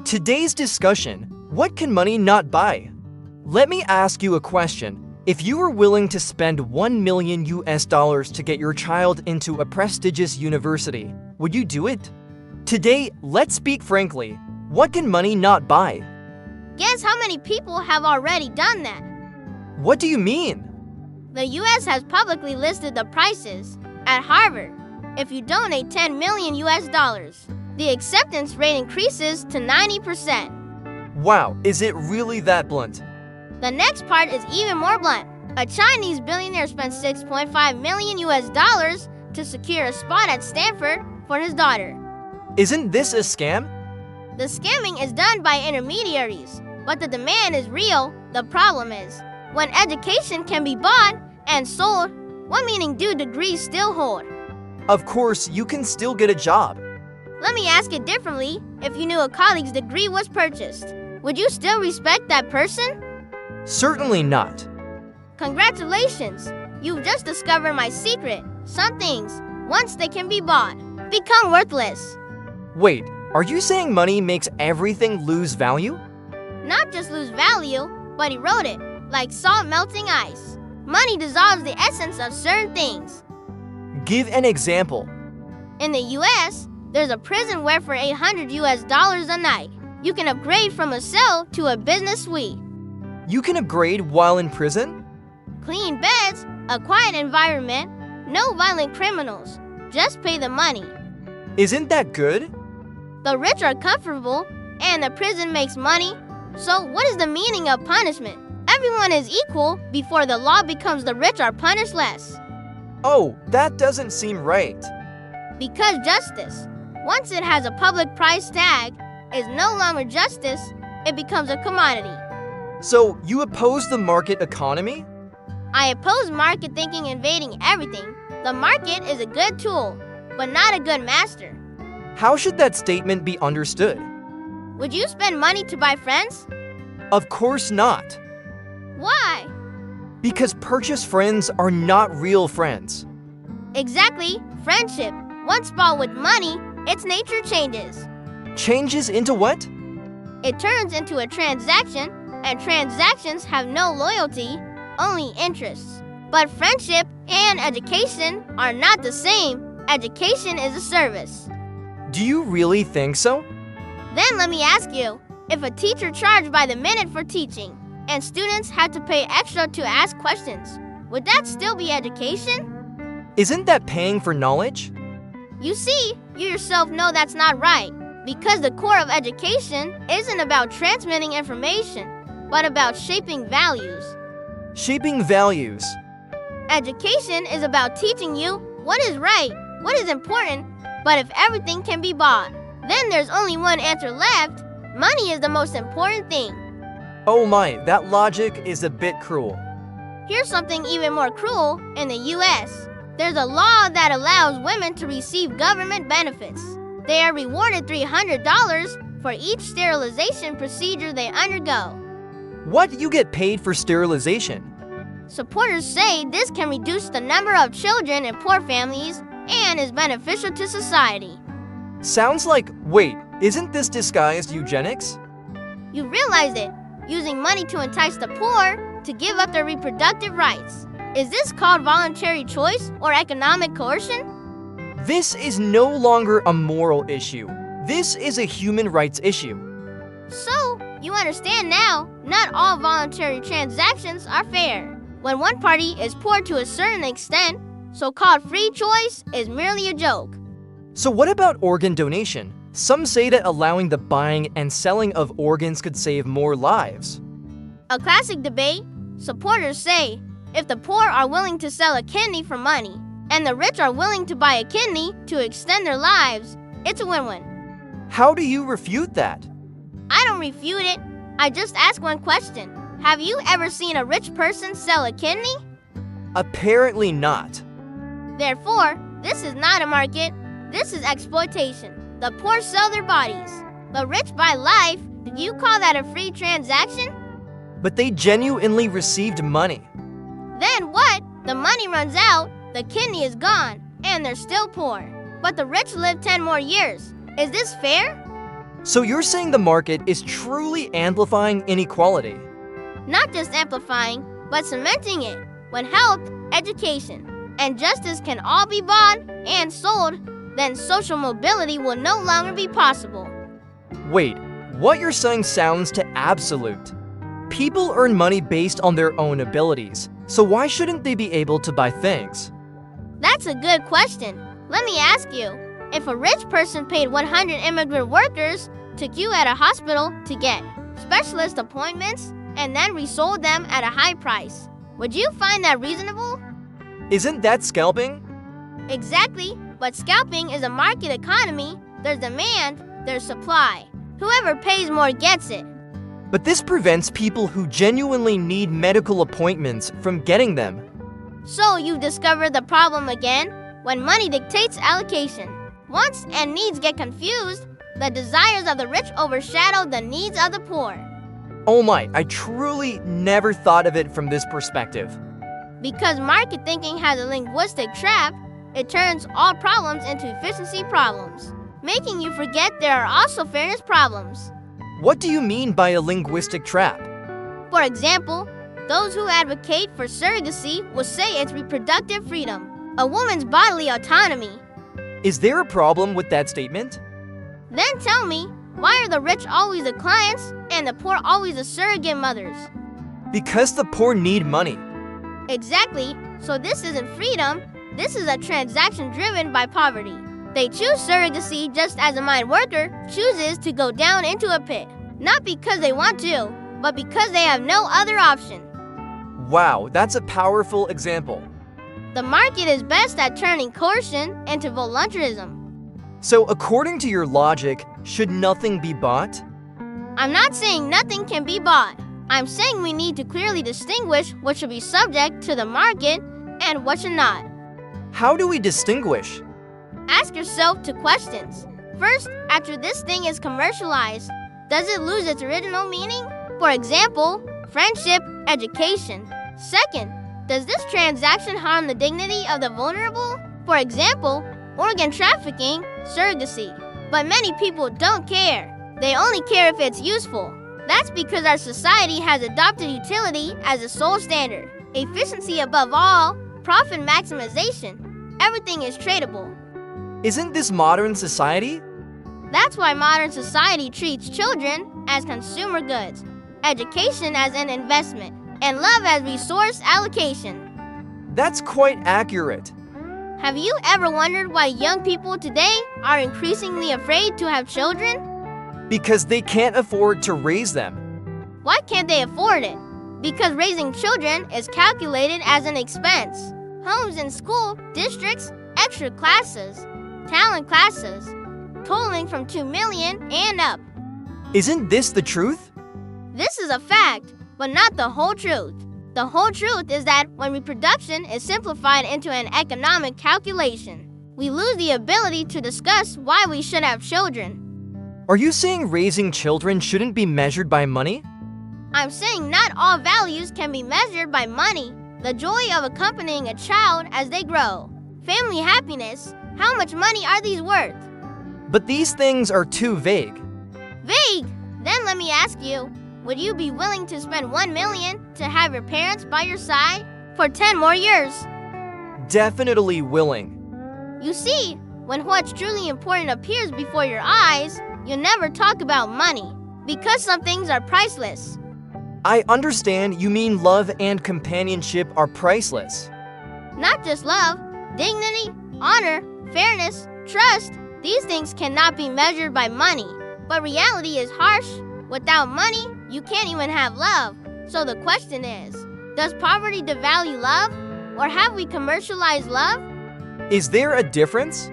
Today's discussion, what can money not buy? Let me ask you a question. If you were willing to spend $1 million to get your child into a prestigious university, would you do it? Today, let's speak frankly. What can money not buy? Guess how many people have already done that? What do you mean? The US has publicly listed the prices. At Harvard, if you donate $10 million, the acceptance rate increases to 90%. Wow, is it really that blunt? The next part is even more blunt. A Chinese billionaire spent $6.5 million to secure a spot at Stanford for his daughter. Isn't this a scam? The scamming is done by intermediaries, but the demand is real. The problem is, when education can be bought and sold, what meaning do degrees still hold? Of course, you can still get a job. Let me ask it differently. If you knew a colleague's degree was purchased, would you still respect that person? Certainly not. Congratulations! You've just discovered my secret. Some things, once they can be bought, become worthless. Wait, are you saying money makes everything lose value? Not just lose value, but erode it, like salt melting ice. Money dissolves the essence of certain things. Give an example. In the US, there's a prison where for $800 a night, you can upgrade from a cell to a business suite. You can upgrade while in prison? Clean beds, a quiet environment, no violent criminals. Just pay the money. Isn't that good? The rich are comfortable, and the prison makes money. So what is the meaning of punishment? Everyone is equal before the law becomes the rich are punished less. Oh, that doesn't seem right. Because justice, once it has a public price tag, is no longer justice, it becomes a commodity. So, you oppose the market economy? I oppose market thinking invading everything. The market is a good tool, but not a good master. How should that statement be understood? Would you spend money to buy friends? Of course not. Why? Because purchased friends are not real friends. Exactly. Friendship, once bought with money, its nature changes. Changes into what? It turns into a transaction, and transactions have no loyalty, only interests. But friendship and education are not the same. Education is a service. Do you really think so? Then let me ask you, if a teacher charged by the minute for teaching, and students had to pay extra to ask questions, would that still be education? Isn't that paying for knowledge? You see, you yourself know that's not right, because the core of education isn't about transmitting information, but about shaping values. Shaping values. Education is about teaching you what is right, what is important, but if everything can be bought, then there's only one answer left. Money is the most important thing. Oh my, that logic is a bit cruel. Here's something even more cruel. In the US, there's a law that allows women to receive government benefits. They are rewarded $300 for each sterilization procedure they undergo. What, you get paid for sterilization? Supporters say this can reduce the number of children in poor families and is beneficial to society. Sounds like, wait, isn't this disguised eugenics? You realize it, using money to entice the poor to give up their reproductive rights. Is this called voluntary choice or economic coercion? This is no longer a moral issue. This is a human rights issue. So, you understand now, not all voluntary transactions are fair. When one party is poor to a certain extent, so-called free choice is merely a joke. So what about organ donation? Some say that allowing the buying and selling of organs could save more lives. A classic debate, supporters say, if the poor are willing to sell a kidney for money, and the rich are willing to buy a kidney to extend their lives, it's a win-win. How do you refute that? I don't refute it. I just ask one question. Have you ever seen a rich person sell a kidney? Apparently not. Therefore, this is not a market. This is exploitation. The poor sell their bodies. The rich buy life. Did you call that a free transaction? But they genuinely received money. Then what? The money runs out, the kidney is gone, and they're still poor. But the rich live 10 more years. Is this fair? So you're saying the market is truly amplifying inequality? Not just amplifying, but cementing it. When health, education, and justice can all be bought and sold, then social mobility will no longer be possible. Wait, what you're saying sounds too absolute. People earn money based on their own abilities, so why shouldn't they be able to buy things? That's a good question. Let me ask you, if a rich person paid 100 immigrant workers to queue at a hospital to get specialist appointments and then resold them at a high price, would you find that reasonable? Isn't that scalping? Exactly, but scalping is a market economy. There's demand, there's supply. Whoever pays more gets it. But this prevents people who genuinely need medical appointments from getting them. So you've discovered the problem again? When money dictates allocation, wants and needs get confused, the desires of the rich overshadow the needs of the poor. Oh my, I truly never thought of it from this perspective. Because market thinking has a linguistic trap, it turns all problems into efficiency problems, making you forget there are also fairness problems. What do you mean by a linguistic trap? For example, those who advocate for surrogacy will say it's reproductive freedom, a woman's bodily autonomy. Is there a problem with that statement? Then tell me, why are the rich always the clients and the poor always the surrogate mothers? Because the poor need money. Exactly, so this isn't freedom, this is a transaction driven by poverty. They choose surrogacy just as a mine worker chooses to go down into a pit, not because they want to, but because they have no other option. Wow, that's a powerful example. The market is best at turning coercion into voluntarism. So according to your logic, should nothing be bought? I'm not saying nothing can be bought. I'm saying we need to clearly distinguish what should be subject to the market and what should not. How do we distinguish? Ask yourself two questions. First, after this thing is commercialized, does it lose its original meaning? For example, friendship, education. Second, does this transaction harm the dignity of the vulnerable? For example, organ trafficking, surrogacy. But many people don't care. They only care if it's useful. That's because our society has adopted utility as a sole standard. Efficiency above all, profit maximization. Everything is tradable. Isn't this modern society? That's why modern society treats children as consumer goods, education as an investment, and love as resource allocation. That's quite accurate. Have you ever wondered why young people today are increasingly afraid to have children? Because they can't afford to raise them. Why can't they afford it? Because raising children is calculated as an expense. Homes and school districts, extra classes, talent classes, totaling from 2 million and up. Isn't this the truth? This is a fact, but not the whole truth. The whole truth is that when reproduction is simplified into an economic calculation, we lose the ability to discuss why we should have children. Are you saying raising children shouldn't be measured by money? I'm saying not all values can be measured by money. The joy of accompanying a child as they grow. Family happiness. How much money are these worth? But these things are too vague. Vague? Then let me ask you, would you be willing to spend $1 million to have your parents by your side for 10 more years? Definitely willing. You see, when what's truly important appears before your eyes, you never talk about money, because some things are priceless. I understand you mean love and companionship are priceless. Not just love, dignity, honor, fairness, trust. These things cannot be measured by money. But reality is harsh. Without money, you can't even have love. So the question is, does poverty devalue love? Or have we commercialized love? Is there a difference?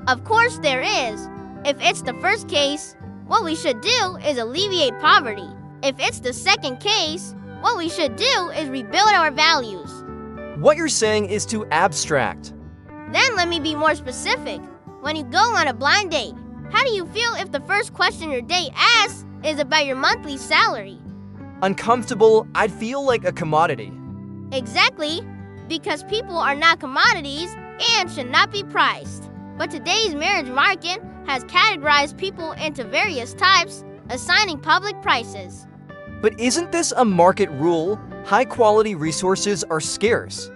Of course there is. If it's the first case, what we should do is alleviate poverty. If it's the second case, what we should do is rebuild our values. What you're saying is too abstract. Then let me be more specific. When you go on a blind date, how do you feel if the first question your date asks is about your monthly salary? Uncomfortable, I'd feel like a commodity. Exactly, because people are not commodities and should not be priced. But today's marriage market has categorized people into various types, assigning public prices. But isn't this a market rule? High-quality resources are scarce.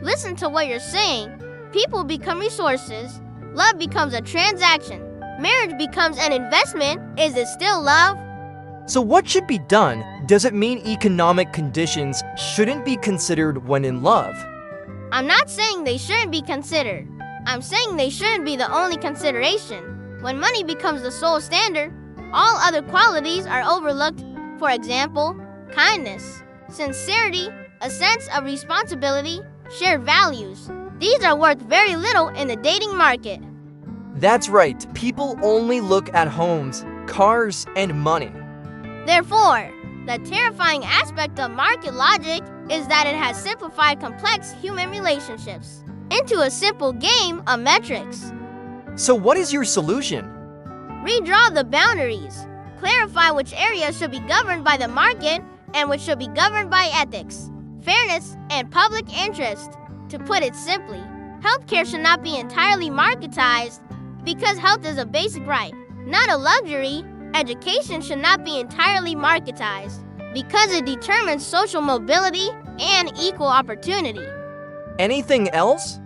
Listen to what you're saying. People become resources. Love becomes a transaction. Marriage becomes an investment. Is it still love? So what should be done? Does it mean economic conditions shouldn't be considered when in love? I'm not saying they shouldn't be considered. I'm saying they shouldn't be the only consideration. When money becomes the sole standard, all other qualities are overlooked. For example, kindness, sincerity, a sense of responsibility, shared values. These are worth very little in the dating market. That's right. People only look at homes, cars, and money. Therefore, the terrifying aspect of market logic is that it has simplified complex human relationships into a simple game of metrics. So what is your solution? Redraw the boundaries. Clarify which areas should be governed by the market and which should be governed by ethics, fairness, and public interest. To put it simply, healthcare should not be entirely marketized because health is a basic right, not a luxury. Education should not be entirely marketized because it determines social mobility and equal opportunity. Anything else?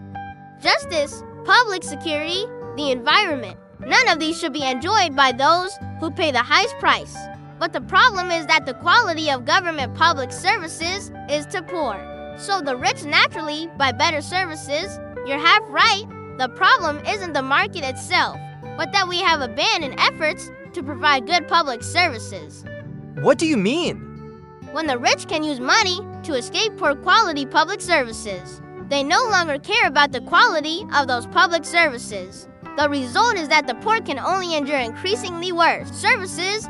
Justice, public security, the environment. None of these should be enjoyed by those who pay the highest price. But the problem is that the quality of government public services is too poor. So the rich naturally buy better services. You're half right. The problem isn't the market itself, but that we have abandoned efforts to provide good public services. What do you mean? When the rich can use money to escape poor quality public services, they no longer care about the quality of those public services. The result is that the poor can only endure increasingly worse services,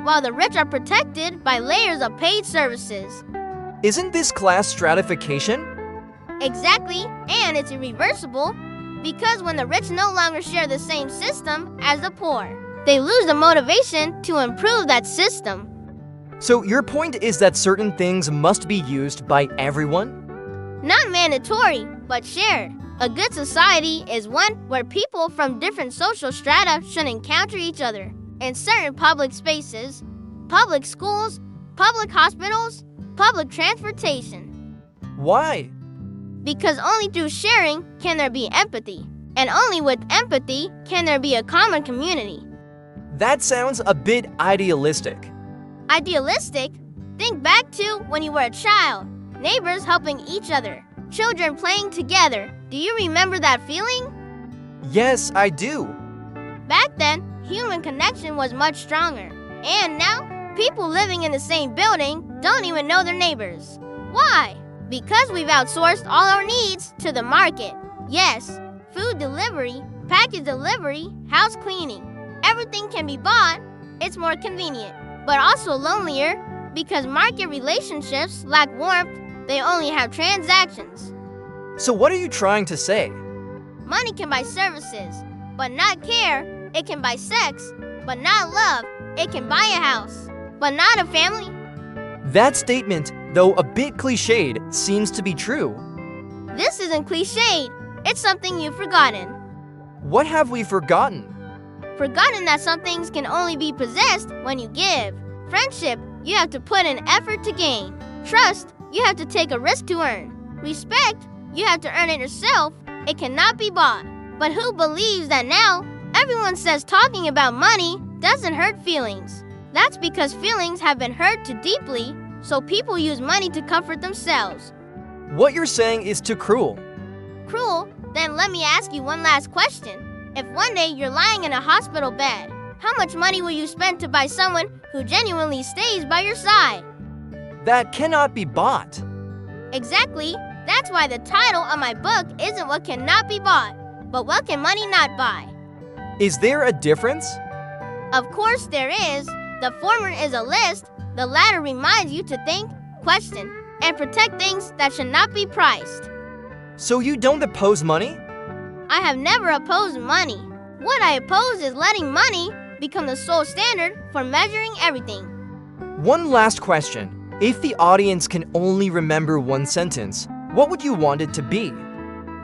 while the rich are protected by layers of paid services. Isn't this class stratification? Exactly, and it's irreversible because when the rich no longer share the same system as the poor, they lose the motivation to improve that system. So your point is that certain things must be used by everyone? Not mandatory, but shared. A good society is one where people from different social strata should encounter each other in certain public spaces, public schools, public hospitals, public transportation. Why? Because only through sharing can there be empathy, and only with empathy can there be a common community. That sounds a bit idealistic. Idealistic? Think back to when you were a child, neighbors helping each other, children playing together. Do you remember that feeling? Yes, I do. Back then, human connection was much stronger. And now, people living in the same building don't even know their neighbors. Why? Because we've outsourced all our needs to the market. Yes, food delivery, package delivery, house cleaning. Everything can be bought. It's more convenient, but also lonelier because market relationships lack warmth. They only have transactions. So what are you trying to say? Money can buy services, but not care. It can buy sex, but not love. It can buy a house, but not a family. That statement, though a bit cliched, seems to be true. This isn't cliched. It's something you've forgotten. What have we forgotten? Forgotten that some things can only be possessed when you give. Friendship, you have to put in effort to gain. Trust, you have to take a risk to earn. Respect, you have to earn it yourself. It cannot be bought. But who believes that now? Everyone says talking about money doesn't hurt feelings. That's because feelings have been hurt too deeply, so people use money to comfort themselves. What you're saying is too cruel. Cruel? Then let me ask you one last question. If one day you're lying in a hospital bed, how much money will you spend to buy someone who genuinely stays by your side? That cannot be bought. Exactly. That's why the title of my book isn't What Cannot Be Bought, but What Can Money Not Buy? Is there a difference? Of course there is. The former is a list. The latter reminds you to think, question, and protect things that should not be priced. So you don't oppose money? I have never opposed money. What I oppose is letting money become the sole standard for measuring everything. One last question. If the audience can only remember one sentence, what would you want it to be?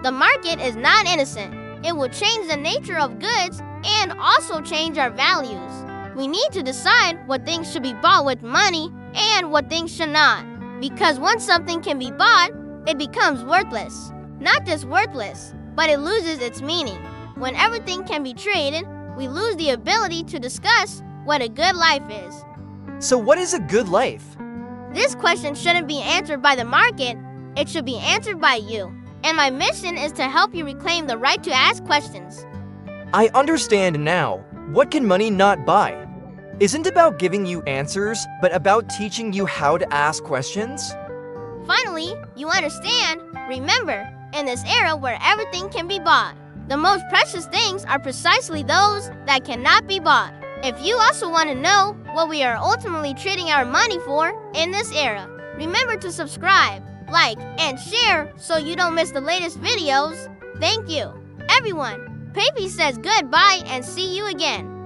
The market is not innocent. It will change the nature of goods and also change our values. We need to decide what things should be bought with money and what things should not. Because once something can be bought, it becomes worthless. Not just worthless, but it loses its meaning. When everything can be traded, we lose the ability to discuss what a good life is. So what is a good life? This question shouldn't be answered by the market, it should be answered by you. And my mission is to help you reclaim the right to ask questions. I understand now. What can money not buy? Isn't about giving you answers, but about teaching you how to ask questions? Finally, you understand. Remember, in this era where everything can be bought, the most precious things are precisely those that cannot be bought. If you also want to know what we are ultimately trading our money for in this era, remember to subscribe, like, and share so you don't miss the latest videos. Thank you, everyone. Papy says goodbye and see you again.